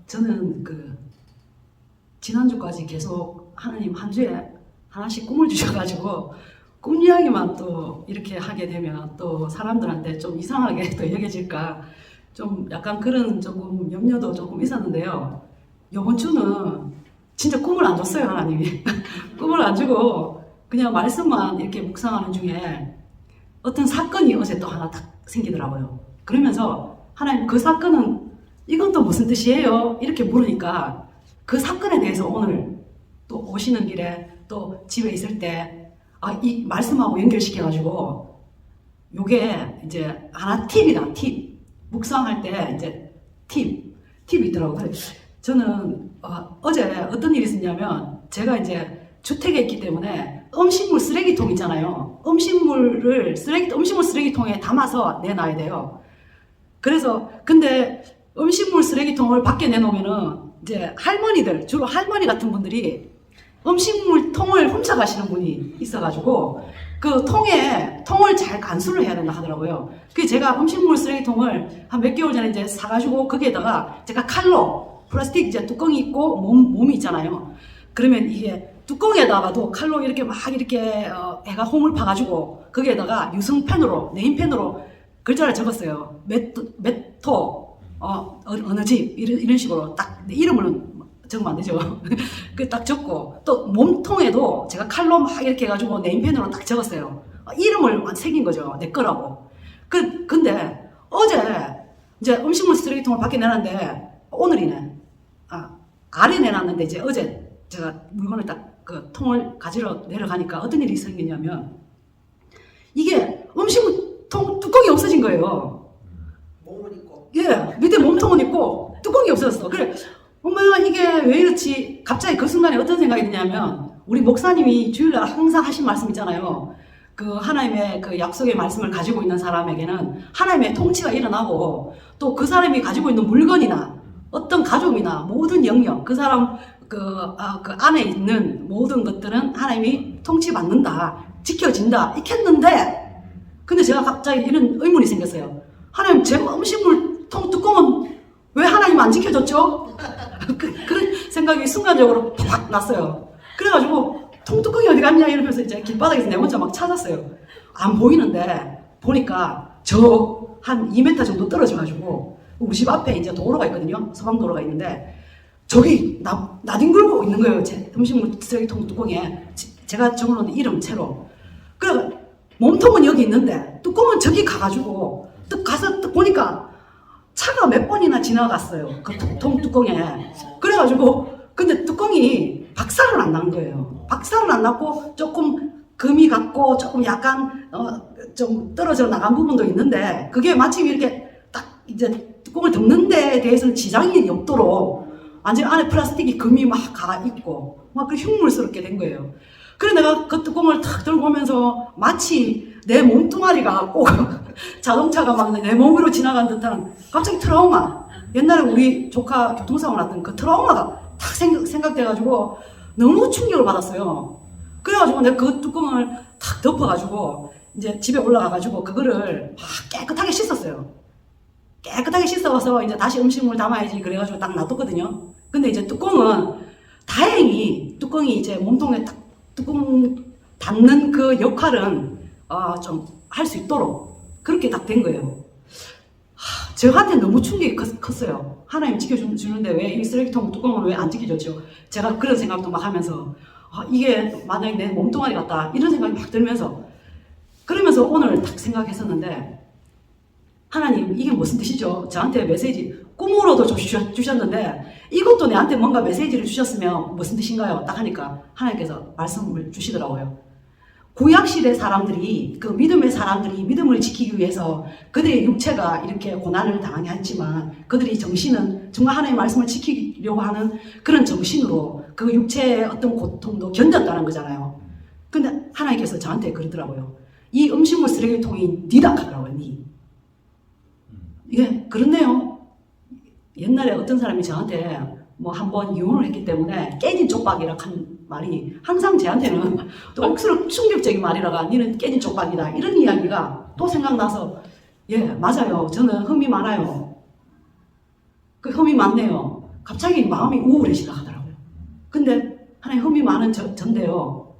저는 지난주까지 계속 하나님 한 주에 하나씩 꿈을 주셔가지고 꿈 이야기만 또 이렇게 하게 되면 또 사람들한테 좀 이상하게 또 여겨질까 좀 약간 그런 조금 염려도 조금 있었는데요. 이번 주는 진짜 꿈을 안 줬어요, 하나님이. 꿈을 안 주고 그냥 말씀만 이렇게 묵상하는 중에 어떤 사건이 어제 또 하나 딱 생기더라고요. 그러면서 하나님 그 사건은 이건 또 무슨 뜻이에요? 이렇게 물으니까 그 사건에 대해서 오늘 또 오시는 길에 또 집에 있을 때 이 말씀하고 연결시켜가지고 요게 이제 하나 팁이다, 팁. 묵상할 때 이제 팁이 있더라고요. 저는 어제 어떤 일이 있었냐면 제가 이제 주택에 있기 때문에 음식물 쓰레기통 있잖아요. 음식물 쓰레기통에 담아서 내놔야 돼요. 그래서 근데 음식물 쓰레기통을 밖에 내놓으면은 이제 할머니들, 주로 할머니 같은 분들이 음식물 통을 훔쳐가시는 분이 있어가지고 그 통을 잘 간수를 해야 된다 하더라고요. 그래서 제가 음식물 쓰레기통을 한 몇 개월 전에 이제 사가지고 거기에다가 제가 칼로 플라스틱 이제 뚜껑이 있고 몸이 있잖아요. 그러면 이게 뚜껑에다가도 칼로 이렇게 막 이렇게 애가 홈을 파가지고 거기에다가 유성펜으로 네임펜으로 글자를 적었어요. 메토 어느 집 이런 식으로 딱 이름을 적으면 안 되죠. 그 딱 적고 또 몸통에도 제가 칼로 막 이렇게 해가지고 네임펜으로 딱 적었어요. 이름을 새긴 거죠. 내 거라고. 근데 어제 이제 음식물 쓰레기통을 밖에 내놨는데 오늘이네. 아래 내놨는데 이제 어제 제가 물건을 딱 그 통을 가지러 내려가니까 어떤 일이 생겼냐면 이게 음식물통 뚜껑이 없어진 거예요. 몸은 있고. 예, 밑에 몸통은 있고 뚜껑이 없어졌어. 그래, 엄마 이게 왜 이렇지? 갑자기 그 순간에 어떤 생각이 드냐면 우리 목사님이 주일날 항상 하신 말씀 있잖아요. 그 하나님의 그 약속의 말씀을 가지고 있는 사람에게는 하나님의 통치가 일어나고 또 그 사람이 가지고 있는 물건이나 어떤 가족이나 모든 영역 그 사람 그 안에 있는 모든 것들은 하나님이 통치받는다, 지켜진다 이렇게 했는데 근데 제가 갑자기 이런 의문이 생겼어요. 하나님 제 음식물 통 뚜껑은 왜 하나님 안 지켜줬죠? 그런 생각이 순간적으로 팍 났어요. 그래가지고 통뚜껑이 어디 갔냐 이러면서 이제 길바닥에서 내 혼자 막 찾았어요. 안 보이는데 보니까 저 한 2m 정도 떨어져가지고 우리 집 앞에 이제 도로가 있거든요. 서방도로가 있는데 저기 나뒹굴고 있는 거예요. 제 음식물 쓰레기통 뚜껑에 제가 적어놓은 이름 채로. 그래 몸통은 여기 있는데 뚜껑은 저기 가가지고 또 가서 또 보니까 차가 몇 번이나 지나갔어요. 그 통 뚜껑에. 그래가지고 근데 뚜껑이 박살은 안 난 거예요. 박살은 안 났고 조금 금이 갔고 조금 약간 좀 떨어져 나간 부분도 있는데 그게 마침 이렇게 딱 이제 뚜껑을 덮는 데에 대해서는 지장이 없도록 완전 안에 플라스틱이 금이 막 가 있고 막 그 흉물스럽게 된 거예요. 그래 내가 그 뚜껑을 탁 들고 오면서 마치 내 몸뚱아리가 꼭 자동차가 막 내 몸으로 지나간 듯한 갑자기 트라우마. 옛날에 우리 조카 교통사고 났던 그 트라우마가 탁 생각돼가지고 너무 충격을 받았어요. 그래가지고 내가 그 뚜껑을 탁 덮어가지고 이제 집에 올라가가지고 그거를 막 깨끗하게 씻었어요. 깨끗하게 씻어서 이제 다시 음식물 담아야지 그래가지고 딱 놔뒀거든요. 근데 이제 뚜껑은 다행히 뚜껑이 이제 몸통에 딱 뚜껑 닫는 그 역할은 좀 할 수 있도록 그렇게 딱 된 거예요. 저한테 너무 충격이 컸어요. 하나님 지켜주는데 왜 이 쓰레기통 뚜껑을 왜 안 지켜줬죠? 제가 그런 생각도 막 하면서 이게 만약에 내 몸뚱아리 같다 이런 생각이 막 들면서 그러면서 오늘 딱 생각했었는데 하나님 이게 무슨 뜻이죠? 저한테 메시지 꿈으로도 주셨는데 이것도 내한테 뭔가 메시지를 주셨으면 무슨 뜻인가요? 딱 하니까 하나님께서 말씀을 주시더라고요. 구약시대 사람들이 그 믿음의 사람들이 믿음을 지키기 위해서 그들의 육체가 이렇게 고난을 당하게 했지만 그들의 정신은 정말 하나님의 말씀을 지키려고 하는 그런 정신으로 그 육체의 어떤 고통도 견뎠다는 거잖아요. 근데 하나님께서 저한테 그러더라고요. 이 음식물 쓰레기통이 니다 하더라고요. 이게 그렇네요. 옛날에 어떤 사람이 저한테 뭐 한번 이혼을 했기 때문에 깨진 쪽박이라 한 말이 항상 저한테는 또 억수로 충격적인 말이라가 니는 깨진 쪽박이다 이런 이야기가 또 생각나서 예 맞아요. 저는 흠이 많아요. 그 흠이 많네요. 갑자기 마음이 우울해지다 하더라고요. 근데 하나님 흠이 많은 전데요.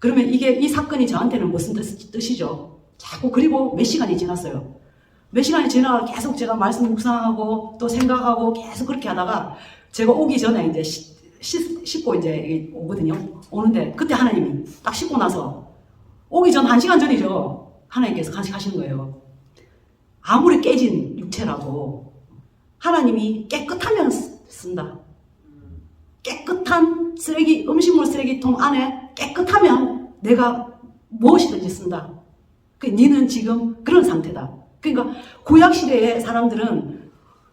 그러면 이 사건이 저한테는 무슨 뜻이죠? 자꾸 그리고 몇 시간이 지났어요. 몇 시간이 지나가 계속 제가 말씀 묵상하고 또 생각하고 계속 그렇게 하다가 제가 오기 전에 이제 씻고 이제 오거든요. 오는데 그때 하나님이 딱 씻고 나서 오기 전 1시간 전이죠. 하나님께서 가시는 거예요. 아무리 깨진 육체라도 하나님이 깨끗하면 쓴다. 깨끗한 쓰레기, 음식물 쓰레기통 안에 깨끗하면 내가 무엇이든지 쓴다. 니는 지금 그런 상태다. 그러니까 구약시대의 사람들은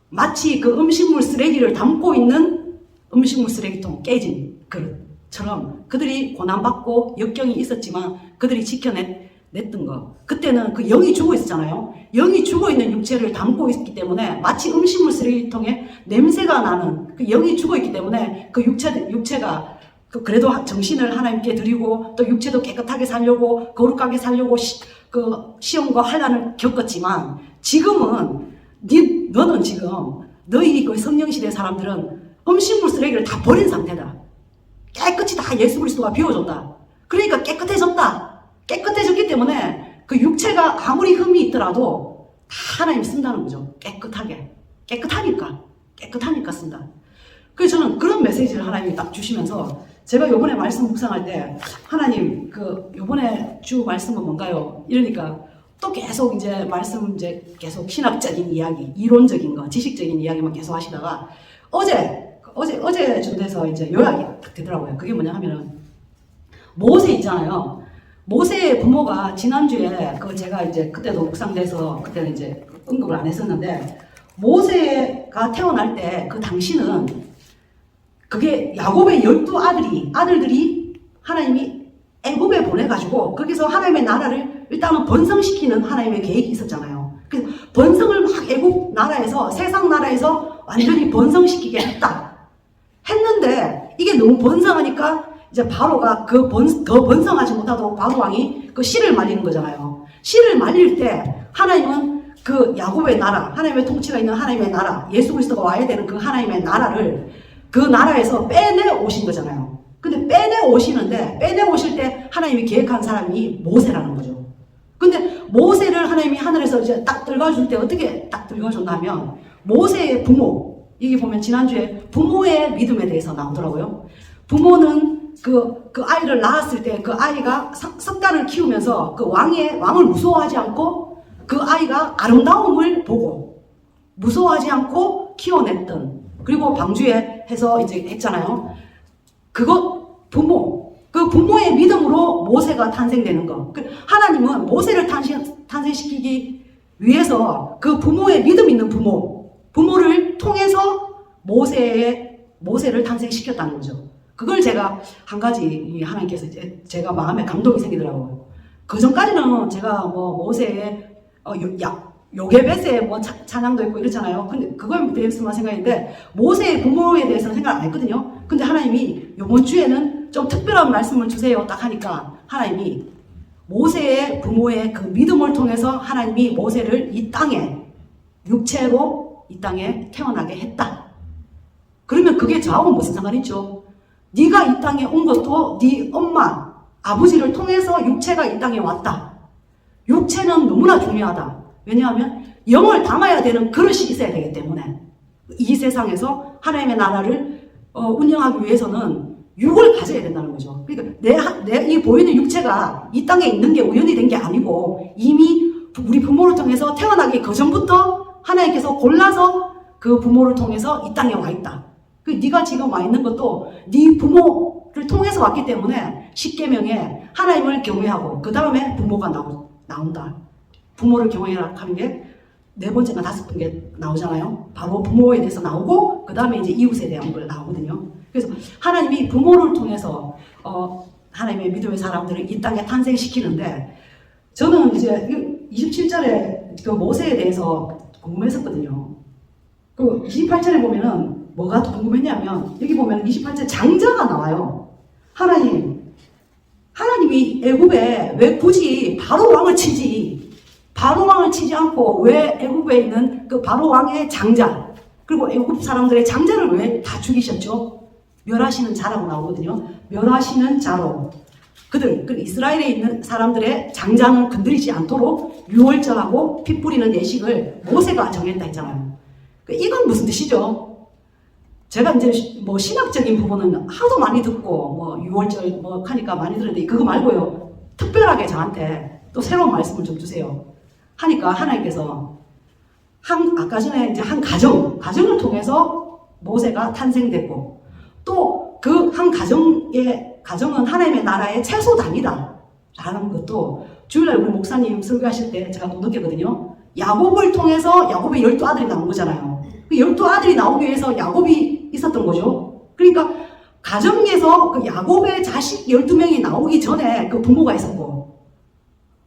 마치 그 음식물 쓰레기를 담고 있는 음식물 쓰레기통 깨진 그릇처럼 그들이 고난받고 역경이 있었지만 그들이 지켜냈던 거. 그때는 그 영이 죽어 있었잖아요. 영이 죽어 있는 육체를 담고 있기 때문에 마치 음식물 쓰레기통에 냄새가 나는 그 영이 죽어 있기 때문에 그 육체가 그래도 정신을 하나님께 드리고 또 육체도 깨끗하게 살려고 거룩하게 살려고 그 시험과 환난을 겪었지만 지금은 너는 지금 너희 그 성령시대 사람들은 음식물 쓰레기를 다 버린 상태다. 깨끗이 다 예수 그리스도가 비워줬다. 그러니까 깨끗해졌다. 깨끗해졌기 때문에 그 육체가 아무리 흠이 있더라도 다 하나님 쓴다는 거죠. 깨끗하니까 쓴다. 그래서 저는 그런 메시지를 하나님이 딱 주시면서 제가 요번에 말씀 묵상할 때 하나님 요번에 주 말씀은 뭔가요? 이러니까 또 계속 이제 말씀 계속 신학적인 이야기, 이론적인 거, 지식적인 이야기만 계속 하시다가 어제 준데서 이제 요약이 딱 되더라고요. 그게 뭐냐 하면은 모세 있잖아요. 모세의 부모가 지난주에 제가 이제 그때도 묵상돼서 그때는 이제 언급을 안 했었는데 모세가 태어날 때 그 당시는 그게 야곱의 12아들들이 하나님이 애굽에 보내가지고 거기서 하나님의 나라를 일단은 번성시키는 하나님의 계획이 있었잖아요. 그래서 번성을 막 애굽 나라에서 세상 나라에서 완전히 번성시키게 했는데 이게 너무 번성하니까 이제 바로가 더 번성하지 못하도록 바로 왕이 그 씨를 말리는 거잖아요. 씨를 말릴 때 하나님은 그 야곱의 나라, 하나님의 통치가 있는 하나님의 나라, 예수 그리스도가 와야 되는 그 하나님의 나라를 그 나라에서 빼내 오신 거잖아요. 근데 빼내 오실 때 하나님이 계획한 사람이 모세라는 거죠. 근데 모세를 하나님이 하늘에서 이제 딱 들어줄 때 어떻게 딱 들어줬냐면 모세의 부모, 이게 보면 지난주에 부모의 믿음에 대해서 나오더라고요. 부모는 그 아이를 낳았을 때 그 아이가 석 달을 키우면서 그 왕을 무서워하지 않고 그 아이가 아름다움을 보고 무서워하지 않고 키워냈던, 그리고 방주에 해서 이제 했잖아요. 그 부모의 믿음으로 모세가 탄생되는 거. 하나님은 모세를 탄생시키기 위해서 그 부모의 믿음 있는 부모를 통해서 모세를 탄생시켰다는 거죠. 그걸 제가 한 가지 하나님께서 제가 마음에 감동이 생기더라고요. 그 전까지는 제가 모세의 요게벳의 찬양도 있고 이렇잖아요. 근데 그거에 대해서만 생각했는데 모세의 부모에 대해서는 생각 안 했거든요. 근데 하나님이 이번 주에는 좀 특별한 말씀을 주세요 딱 하니까 하나님이 모세의 부모의 그 믿음을 통해서 하나님이 모세를 이 땅에 육체로 이 땅에 태어나게 했다. 그러면 그게 저하고 무슨 상관이 있죠? 네가 이 땅에 온 것도 네 엄마 아버지를 통해서 육체가 이 땅에 왔다. 육체는 너무나 중요하다. 왜냐하면 영을 담아야 되는 그릇이 있어야 되기 때문에 이 세상에서 하나님의 나라를 운영하기 위해서는 육을 가져야 된다는 거죠. 그러니까 이 보이는 육체가 이 땅에 있는 게 우연히 된 게 아니고 이미 우리 부모를 통해서 태어나기 그 전부터 하나님께서 골라서 그 부모를 통해서 이 땅에 와 있다. 네가 지금 와 있는 것도 네 부모를 통해서 왔기 때문에 십계명에 하나님을 경외하고 그 다음에 부모가 나온다. 부모를 경외하라 하는 게 4번째나 5번째 나오잖아요. 바로 부모에 대해서 나오고 그 다음에 이제 이웃에 대한 걸 나오거든요. 그래서 하나님이 부모를 통해서 하나님의 믿음의 사람들을 이 땅에 탄생시키는데 저는 이제 27절에 그 모세에 대해서 궁금했었거든요. 그 28절에 보면은 뭐가 더 궁금했냐면 여기 보면 28절 장자가 나와요. 하나님이 애굽에 왜 굳이 바로 왕을 치지 않고 왜 애굽에 있는 그 바로 왕의 장자, 그리고 애굽 사람들의 장자를 왜 다 죽이셨죠? 멸하시는 자라고 나오거든요. 멸하시는 자로. 그들, 그 이스라엘에 있는 사람들의 장자는 건드리지 않도록 유월절하고 피 뿌리는 예식을 모세가 정했다 했잖아요. 이건 무슨 뜻이죠? 제가 이제 뭐 신학적인 부분은 하도 많이 듣고 뭐 유월절 뭐 하니까 많이 들었는데 그거 말고요. 특별하게 저한테 또 새로운 말씀을 좀 주세요. 하니까 하나님께서 아까 전에 이제 한 가정을 통해서 모세가 탄생됐고 또 그 한 가정은 하나님의 나라의 최소 단위다 라는 것도 주일날 우리 목사님 설교하실 때 제가 또 느꼈거든요. 야곱을 통해서 야곱의 12아들이 나온 거잖아요. 그 12아들이 나오기 위해서 야곱이 있었던 거죠. 그러니까 가정에서 그 야곱의 자식 12명이 나오기 전에 그 부모가 있었고,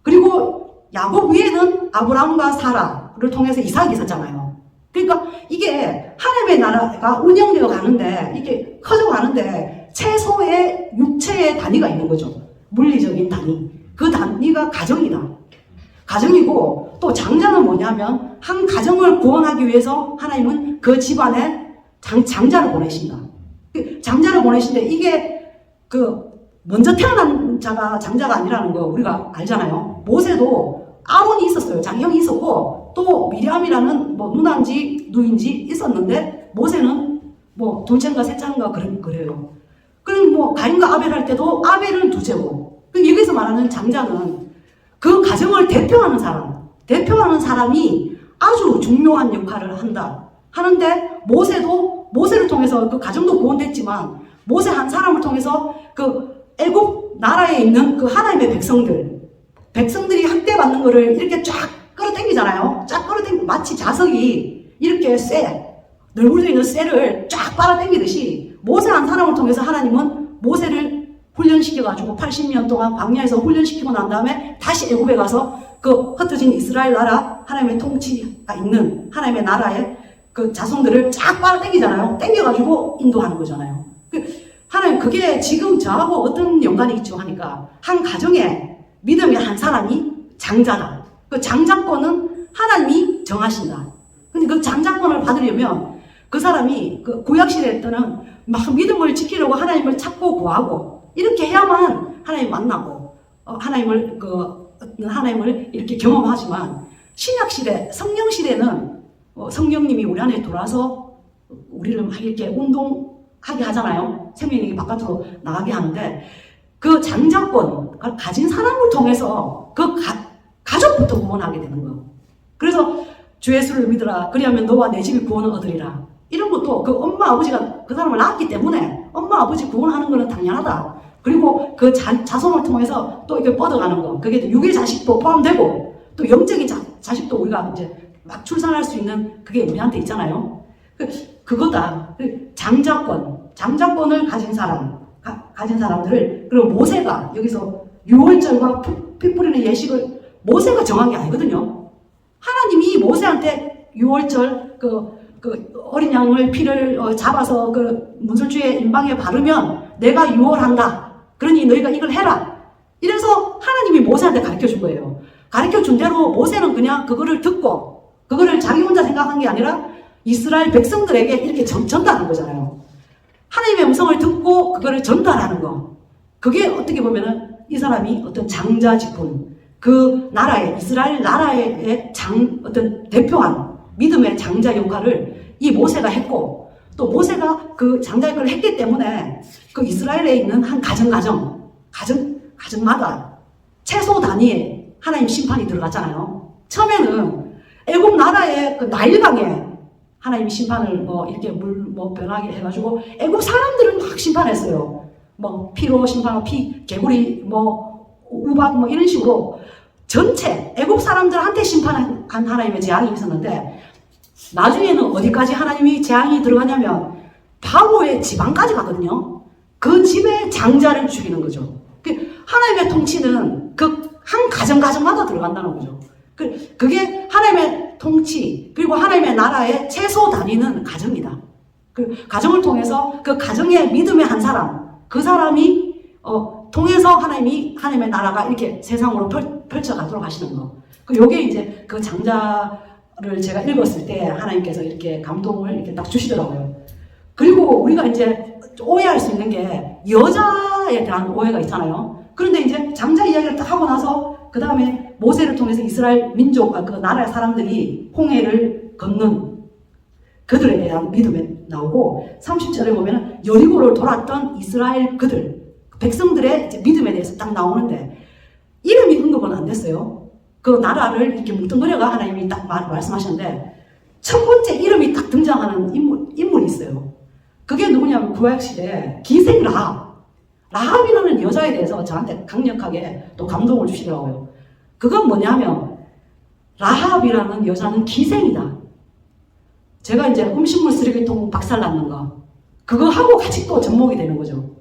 그리고 야곱 위에는 아브라함과 사라를 통해서 이삭이 있었잖아요. 그러니까 이게 하나님의 나라가 운영되어 가는데, 이게 커져가는데 최소의 육체의 단위가 있는 거죠. 물리적인 단위. 그 단위가 가정이다. 가정이고, 또 장자는 뭐냐면 한 가정을 구원하기 위해서 하나님은 그 집안에 장자를 보내신다. 장자를 보내신데 이게 먼저 태어난 자가 장자가 아니라는 거 우리가 알잖아요. 모세도 아론이 있었어요. 장형이 있었고, 또 미리암이라는 뭐 누나인지 누인지 있었는데, 모세는 뭐 둘째인가 셋째인가 그래요. 그럼 뭐 가인과 아벨 할 때도 아벨은 둘째고, 여기서 말하는 장자는 그 가정을 대표하는 사람이 아주 중요한 역할을 하는데, 모세를 통해서 그 가정도 구원됐지만, 모세 한 사람을 통해서 그 애굽 나라에 있는 그 하나님의 백성들이 학대받는 거를 이렇게 쫙 끌어당기잖아요. 쫙 끌어당기고 마치 자석이 이렇게 널브러져 있는 쇠를 쫙 빨아당기듯이 모세 한 사람을 통해서 하나님은 모세를 훈련시켜가지고 80년 동안 광야에서 훈련시키고 난 다음에 다시 애굽에 가서 그 흩어진 이스라엘 나라 하나님의 통치가 있는 하나님의 나라의 그 자손들을 쫙 빨아당기잖아요. 당겨가지고 인도하는 거잖아요. 하나님 그게 지금 저하고 어떤 연관이 있죠 하니까, 한 가정에 믿음의 한 사람이 장자다. 그 장자권은 하나님이 정하신다. 근데 그 장자권을 받으려면 그 사람이 그 구약시대 때는 막 믿음을 지키려고 하나님을 찾고 구하고 이렇게 해야만 하나님 만나고 하나님을 이렇게 경험하지만, 신약시대 성령시대는 성령님이 우리 안에 들어와서 우리를 막 이렇게 운동하게 하잖아요. 생명력이 바깥으로 나가게 하는데, 그 장자권 가진 사람을 통해서 그 가족부터 구원하게 되는 거예요. 그래서 주 예수를 믿으라. 그리하면 너와 내 집이 구원을 얻으리라. 이런 것도 그 엄마 아버지가 그 사람을 낳았기 때문에 엄마 아버지 구원하는 거는 당연하다. 그리고 그 자손을 통해서 또 이렇게 뻗어가는 거. 그게 또 육의 자식도 포함되고 또 영적인 자식도 우리가 이제 막 출산할 수 있는 그게 우리한테 있잖아요. 그거다. 장자권을 가진 사람들을, 그리고 모세가 여기서 유월절과 피 뿌리는 예식을 모세가 정한 게 아니거든요. 하나님이 모세한테 유월절 어린 양을 피를 잡아서 그 문설주의 임방에 바르면 내가 유월한다. 그러니 너희가 이걸 해라. 이래서 하나님이 모세한테 가르쳐 준 거예요. 가르쳐 준 대로 모세는 그냥 그거를 듣고 그거를 자기 혼자 생각한 게 아니라 이스라엘 백성들에게 이렇게 전달한 거잖아요. 하나님의 음성을 듣고 그거를 전달하는 거. 그게 어떻게 보면은 이 사람이 어떤 장자 직분, 그 나라의, 이스라엘 나라의 어떤 대표한 믿음의 장자 역할을 이 모세가 했고, 또 모세가 그 장자 역할을 했기 때문에 그 이스라엘에 있는 한 가정마다 최소 단위의 하나님 심판이 들어갔잖아요. 처음에는 애굽 나라의 그 나일강에 하나님 심판을 이렇게 물 변하게 해가지고 애굽 사람들을 막 심판했어요. 피로 심판하고 개구리 우박 이런 식으로 전체 애굽 사람들한테 심판한 하나님의 재앙이 있었는데, 나중에는 어디까지 하나님이 재앙이 들어가냐면 바로의 지방까지 가거든요. 그 집의 장자를 죽이는 거죠. 하나님의 통치는 그 한 가정마다 들어간다는 거죠. 그게 하나님의 통치, 그리고 하나님의 나라의 최소 단위는 가정이다. 그 가정을 통해서 그 가정의 믿음의 한 사람, 그 사람이 통해서 하나님의 나라가 이렇게 세상으로 펼쳐가도록 하시는 거. 요게 이제 그 장자 제가 읽었을 때 하나님께서 이렇게 감동을 이렇게 딱 주시더라고요. 그리고 우리가 이제 오해할 수 있는 게 여자에 대한 오해가 있잖아요. 그런데 이제 장자 이야기를 딱 하고 나서 그 다음에 모세를 통해서 이스라엘 민족과 그 나라의 사람들이 홍해를 걷는 그들에 대한 믿음에 나오고 30절에 보면 여리고를 돌았던 이스라엘 그들 백성들의 이제 믿음에 대해서 딱 나오는데 이름이 언급은 안 됐어요. 그 나라를 이렇게 뭉뚱그려가 하나님이 딱 말씀하셨는데 첫 번째 이름이 딱 등장하는 인물이 있어요. 그게 누구냐면 구약시대 기생 라합이라는 여자에 대해서 저한테 강력하게 또 감동을 주시더라고요. 그건 뭐냐면 라합이라는 여자는 기생이다. 제가 이제 음식물 쓰레기통 박살났는 거 그거 하고 같이 또 접목이 되는 거죠.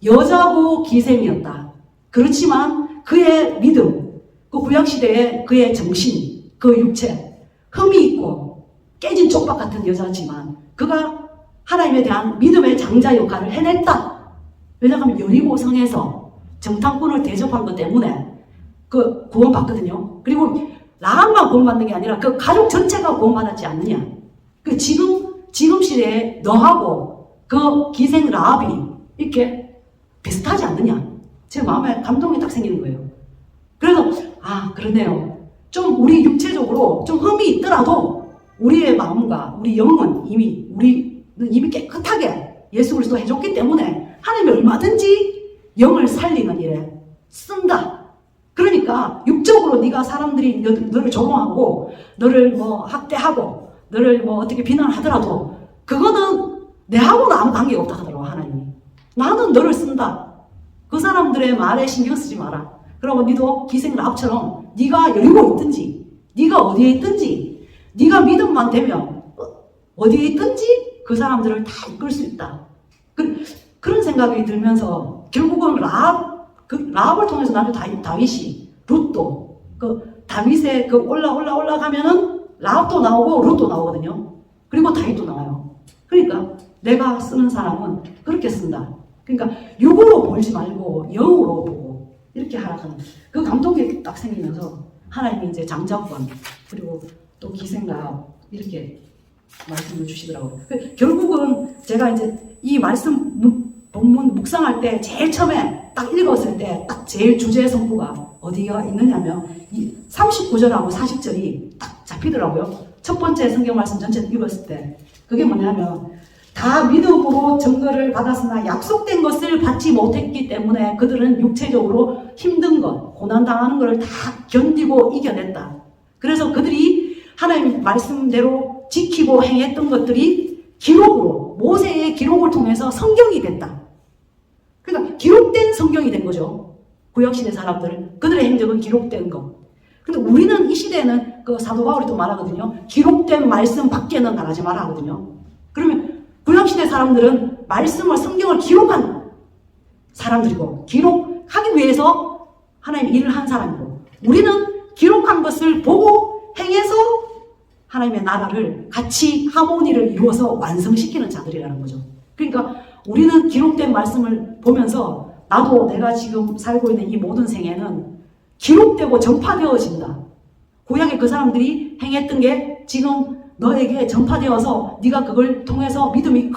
여자고 기생이었다. 그렇지만 그의 믿음, 그 구약시대의 그의 정신, 그 육체, 흠이 있고 깨진 쪽박 같은 여자지만 그가 하나님에 대한 믿음의 장자 역할을 해냈다. 왜냐하면 여리고 성에서 정탐꾼을 대접한 것 때문에 그 구원받거든요. 그리고 라합만 구원받는 게 아니라 그 가족 전체가 구원받았지 않느냐. 그 지금 시대에 너하고 그 기생 라합이 이렇게 비슷하지 않느냐. 제 마음에 감동이 딱 생기는 거예요. 그래서 그러네요. 좀 우리 육체적으로 좀 흠이 있더라도 우리의 마음과 우리 영은 우리는 깨끗하게 예수 그리스도 해줬기 때문에 하나님이 얼마든지 영을 살리는 일에 쓴다. 그러니까 육적으로 네가 사람들이 너를 조롱하고 너를 뭐 학대하고 너를 뭐 어떻게 비난하더라도 그거는 내하고는 아무 관계가 없다 하더라고 하나님이. 나는 너를 쓴다. 그 사람들의 말에 신경 쓰지 마라. 그러고 너도 기생 라합처럼 네가 여리고 있든지 네가 어디에 있든지 네가 믿음만 되면 어디에 있든지 그 사람들을 다 이끌 수 있다. 그런 생각이 들면서 결국은 라합을 통해서 나도 다윗이 룻도 그 다윗의 그 올라가면은 라합도 나오고 룻도 나오거든요. 그리고 다윗도 나와요. 그러니까 내가 쓰는 사람은 그렇게 쓴다. 그러니까 육으로 보지 말고 영으로 보고 이렇게 하라는 그 감동이 딱 생기면서 하나님이 이제 장자권 그리고 또 기생라합 이렇게 말씀을 주시더라고요. 결국은 제가 이제 이 말씀 본문 묵상할 때 제일 처음에 딱 읽었을 때 딱 제일 주제 성부가 어디가 있느냐면 이 39절하고 40절이 딱 잡히더라고요. 첫 번째 성경 말씀 전체를 읽었을 때 그게 뭐냐면 다 믿음으로 증거를 받았으나 약속된 것을 받지 못했기 때문에 그들은 육체적으로 힘든 것, 고난당하는 것을 다 견디고 이겨냈다. 그래서 그들이 하나님 말씀대로 지키고 행했던 것들이 기록으로 모세의 기록을 통해서 성경이 됐다. 그러니까 기록된 성경이 된 거죠. 구약시대 사람들은 그들의 행적은 기록된 거. 근데 우리는 이 시대에는 그 사도 바울이 또 말하거든요. 기록된 말씀 밖에는 나가지 마라 하거든요. 그러면 구약시대 사람들은 말씀을 성경을 기록한 사람들이고 기록하기 위해서 하나님 일을 한 사람이고 우리는 기록한 것을 보고 행해서 하나님의 나라를 같이 하모니를 이루어서 완성시키는 자들이라는 거죠. 그러니까 우리는 기록된 말씀을 보면서 나도 내가 지금 살고 있는 이 모든 생애는 기록되고 전파되어진다. 구약의 그 사람들이 행했던 게 지금 너에게 전파되어서 네가 그걸 통해서 믿음이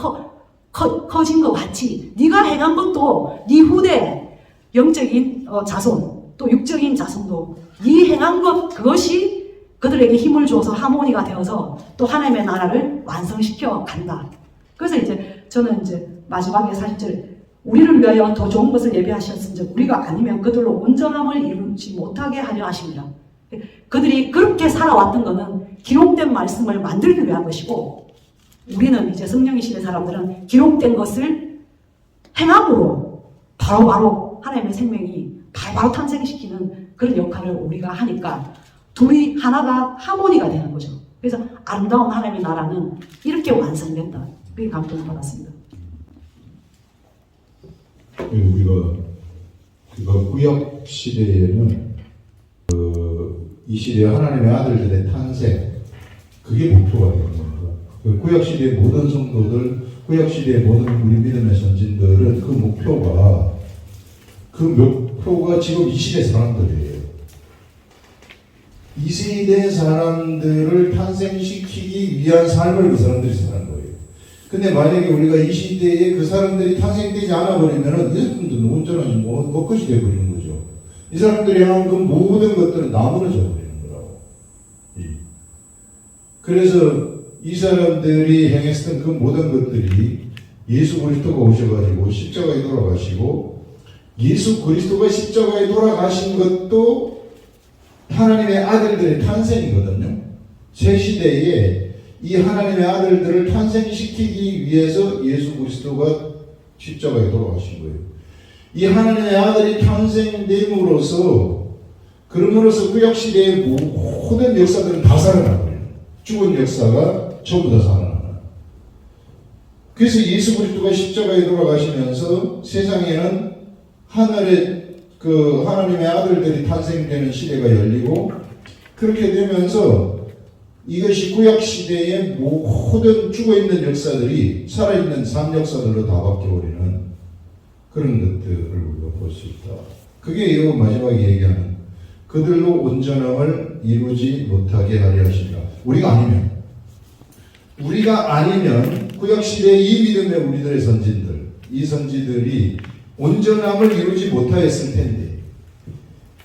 커진 것 같이 네가 행한 것도 네 후대 영적인 자손 또 육적인 자손도 네 행한 것 그것이 그들에게 힘을 주어서 하모니가 되어서 또 하나님의 나라를 완성시켜 간다. 그래서 이제 저는 이제 마지막에 40절 우리를 위하여 더 좋은 것을 예비하셨은즉 우리가 아니면 그들로 온전함을 이루지 못하게 하려 하십니다. 그들이 그렇게 살아왔던 것은 기록된 말씀을 만들기 위한 것이고 우리는 이제 성령이시는 사람들은 기록된 것을 행함으로 바로바로 하나님의 생명이 바로 탄생시키는 그런 역할을 우리가 하니까 둘이 하나가 하모니가 되는 거죠. 그래서 아름다운 하나님의 나라는 이렇게 완성된다. 그게 감동을 받았습니다. 우리가 구약 시대에는 이 시대의 하나님의 아들들의 탄생 그게 목표가 되는 겁니다. 구약 시대의 모든 성도들, 구약 시대의 모든 우리 믿음의 선진들은 그 목표가 지금 이 시대 사람들이에요. 이 시대 사람들을 탄생시키기 위한 삶을 그 사람들이 사는 거예요. 근데 만약에 우리가 이 시대에 그 사람들이 탄생되지 않아 버리면은 이 사람들은 온전하지 못것이 되어 버리는 거죠. 이 사람들이 한 그 모든 것들은 나무너져 버리는 거라고. 그래서 이 사람들이 행했던 그 모든 것들이 예수 그리스도가 오셔가지고 십자가에 돌아가시고, 예수 그리스도가 십자가에 돌아가신 것도 하나님의 아들들의 탄생이거든요. 새 시대에 이 하나님의 아들들을 탄생시키기 위해서 예수 그리스도가 십자가에 돌아가신 거예요. 이 하나님의 아들이 탄생됨으로써, 그럼으로써 구약시대의 모든 역사들은 다 살아나버려요. 죽은 역사가 전부 다 살아나요. 그래서 예수 그리스도가 십자가에 돌아가시면서 세상에는 하늘의 그 하나님의 아들들이 탄생되는 시대가 열리고, 그렇게 되면서 이것이 구약 시대의 모든 죽어있는 역사들이 살아있는 삶 역사들로 다 바뀌어버리는 그런 것들을 우리가 볼 수 있다. 그게 이 마지막에 얘기하는 그들로 온전함을 이루지 못하게 하려 하시니라. 우리가 아니면 구약 시대의 이 믿음의 우리들의 선진들, 이 선지들이 온전함을 이루지 못하였을 텐데,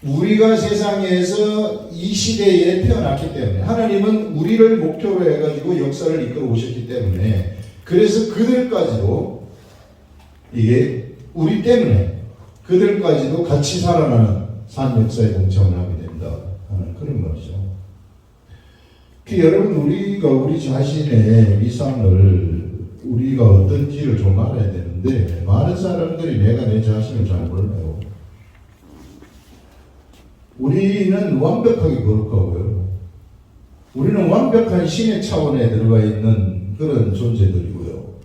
우리가 세상에서 이 시대에 태어났기 때문에, 하나님은 우리를 목표로 해가지고 역사를 이끌어 오셨기 때문에, 그래서 그들까지도, 이게 우리 때문에 그들까지도 같이 살아나는 산 역사에 동참을 하게 된다 하는 그런 말이죠. 여러분, 우리가 우리 자신의 위상을 우리가 어떤지를 좀 알아야 되는데, 많은 사람들이 내가 내 자신을 잘 몰라요. 우리는 완벽하게 거룩하고요. 우리는 완벽한 신의 차원에 들어가 있는 그런 존재들이고요.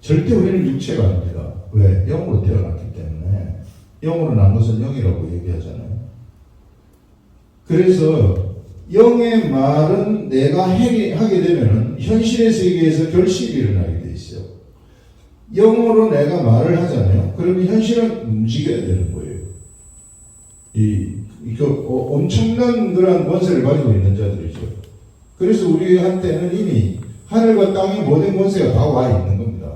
절대 우리는 육체가 아닙니다. 왜? 영으로 태어났기 때문에. 영으로 난 것은 영이라고 얘기하잖아요. 그래서 영의 말은 내가 하게 되면 현실의 세계에서 결실이 일어나게 돼 있어요. 영어로 내가 말을 하잖아요. 그러면 현실은 움직여야 되는 거예요. 엄청난 그런 권세를 가지고 있는 자들이죠. 그래서 우리한테는 이미 하늘과 땅의 모든 권세가 다 와 있는 겁니다.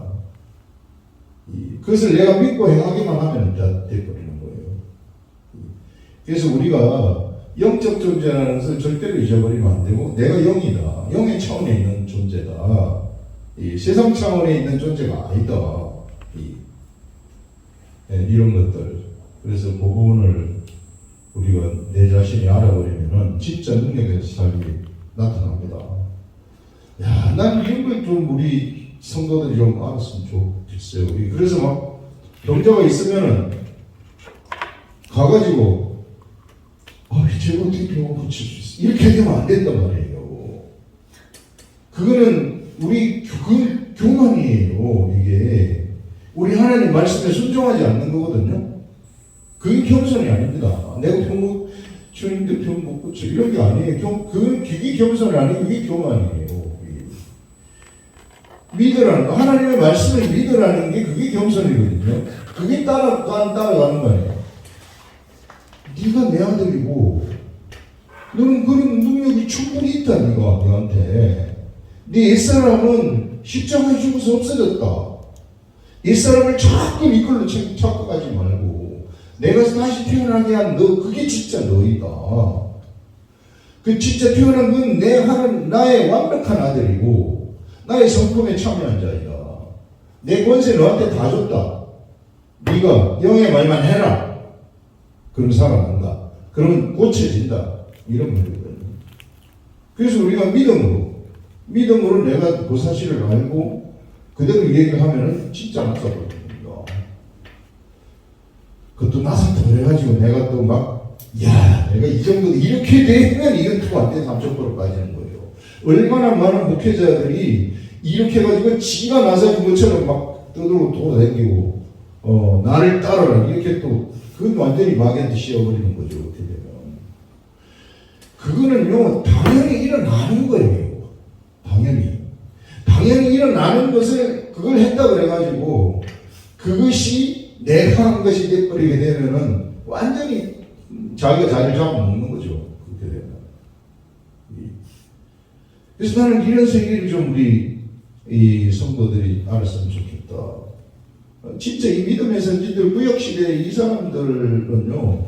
그것을 내가 믿고 행하기만 하면 다 돼버리는 거예요. 그래서 우리가 영적 존재라는 것을 절대로 잊어버리면 안 되고, 내가 영이다. 영의 차원에 있는 존재다. 세상 차원에 있는 존재가 아니다. 이런 것들. 그래서 그 부분을 우리가 내 자신이 알아버리면은 진짜 능력의 삶이 나타납니다. 야, 난 이런 걸 좀 우리 성도들이 좀 알았으면 좋겠어요. 그래서 막 병자가 있으면은 가가지고 제가 어떻게 병을 고칠 수 있어? 이렇게 되면 안 된단 말이에요. 그거는 우리 교만이에요. 이게 우리 하나님 말씀에 순종하지 않는 거거든요. 그게 겸손이 아닙니다. 내가 주님도 병 못 고쳐 이런 게 아니에요. 그게 겸손이 아니고 그게 교만이에요. 믿으라는 거, 하나님의 말씀을 믿으라는 게 그게 겸손이거든요. 그게 따라가는 거 아니에요. 네가 내 아들이고 너는 그런 능력이 충분히 있다. 네가 너한테 네 옛사람은 십자가에 죽어서 없어졌다. 옛사람을 자꾸 이끌로 찾고 가지 말고 내가 다시 태어나게 한 너, 그게 진짜 너이다. 그 진짜 태어난 건 나의 완벽한 아들이고 나의 성품에 참여한 자이다. 내 권세 너한테 다 줬다. 네가 영의 말만 해라. 그럼 살아난다. 그러면 고쳐진다. 이런 말이거든요. 그래서 우리가 믿음으로 내가 그 사실을 알고 그대로 얘기를 하면은 진짜 못 살거든요. 그것도 나서부터 그래가지고 내가 또 막, 내가 이 정도, 이렇게 되면 이건 또 안 돼. 3,000%로 빠지는 거예요. 얼마나 많은 목회자들이 이렇게 해가지고 지가 나서준 것처럼 막 돌아다니고, 나를 따라라. 이렇게 또, 그건 완전히 마귀한테 씌워버리는 거죠. 어떻게 되면. 그거는요, 당연히 일어나는 거예요. 당연히 일어나는 것을, 그걸 했다 그래가지고, 그것이 내가 한 것이 돼버리게 되면은 완전히 자기가 자리를 잡아먹는 거죠. 그렇게 되면. 그래서 나는 이런 세계를 좀 우리 이 성도들이 알았으면 좋겠다. 진짜 이 믿음의 선지들 구약시대 이 사람들은요,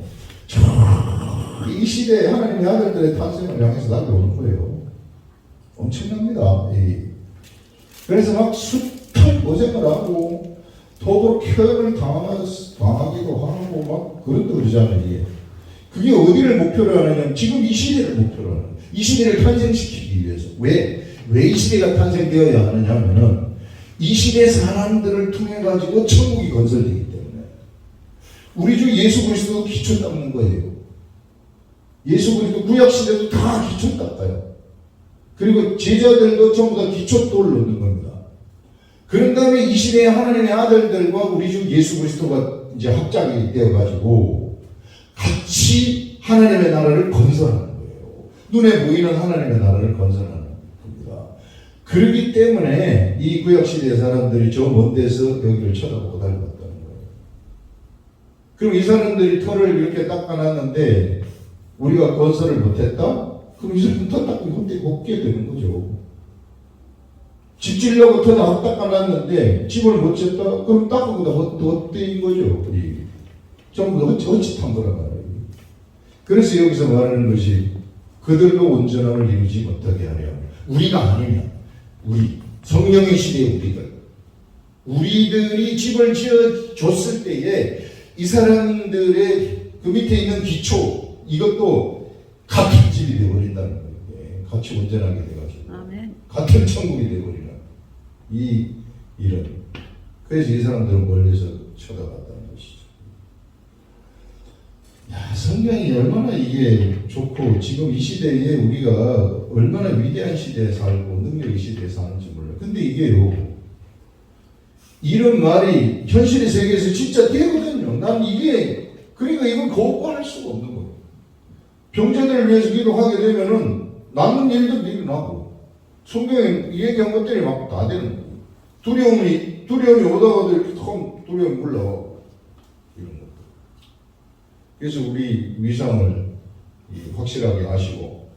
이 시대에 하나님의 아들들의 탄생을 향해서 달려오는 거예요. 엄청납니다. 그래서 막 숱한 고생을 하고 더불어 표현을 당하기도 하고 막 그런다 그러잖아요. 이게. 그게 어디를 목표로 하느냐, 지금 이 시대를 목표로 하는 거예요. 이 시대를 탄생시키기 위해서. 왜 이 시대가 탄생되어야 하느냐 하면은 이 시대 사람들을 통해 가지고 천국이 건설되기 때문에 우리 주 예수 그리스도 기초 닦는 거예요. 예수 그리스도 구약 시대도 다 기초 닦아요. 그리고 제자들도 전부 다 기초 돌 넣는 겁니다. 그런 다음에 이 시대의 하나님의 아들들과 우리 주 예수 그리스도가 이제 합작이 되어 가지고 같이 하나님의 나라를 건설하는 거예요. 눈에 보이는 하나님의 나라를 건설하는 겁니다. 그렇기 때문에 이 구약시대의 사람들이 저 먼 데서 여기를 쳐다보고 달려갔다는 거예요. 그럼 이 사람들이 터를 이렇게 닦아놨는데 우리가 건설을 못했다? 그럼 이 사람은 터 닦고 헛게 되는 거죠. 집 지려고 터 다 닦아놨는데 집을 못 짓다? 그럼 닦고보다 헛되인 거죠. 전부 다 헛짓한 거란 말이에요. 그래서 여기서 말하는 것이 그들도 온전함을 이루지 못하게 하려. 우리가 아니면 우리 성령의 시대의 우리들이 집을 지어줬을 때에 이 사람들의 그 밑에 있는 기초 이것도 같은 집이 되어버린다는 거예요. 같이 온전하게 돼가지고 아멘. 같은 천국이 되어버리는 이 일은. 그래서 이 사람들은 멀리서 쳐다봤다는 것이죠. 야, 성경이 얼마나 이게 좋고 지금 이 시대에 우리가 얼마나 위대한 시대에 살고 능력의 시대에 사는지 몰라요. 근데 이게요, 이런 말이 현실의 세계에서 진짜 되거든요. 난 이게, 그러니까 이건 거부할 수가 없는 거예요. 병자들을 위해서 기도하게 되면은 남는 일도 일어나고 성경에 이 얘기한 것들이 막 다 되는 거예요. 두려움이 오다가도 이렇게 턱 두려움이 올라와. 이런 것. 그래서 우리 위상을 확실하게 아시고,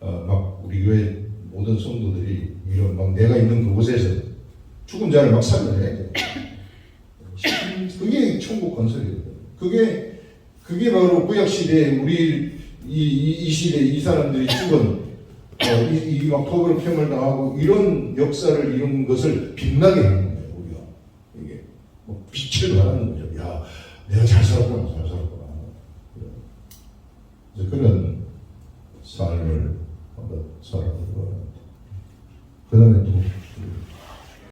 막 우리 교회 모든 성도들이 이런 막 내가 있는 그곳에서 죽은 자를 막 살려내야 돼. 그게 천국 건설이거든요. 그게 바로 구약 시대에 우리 이 시대 이 사람들이 죽은 막 토벌 폐멸 당하고 이런 역사를 이룬 것을 빛나게 하는 거예요. 우리가 이게 뭐 빛을 발하는 거죠. 야, 내가 잘 살았구나.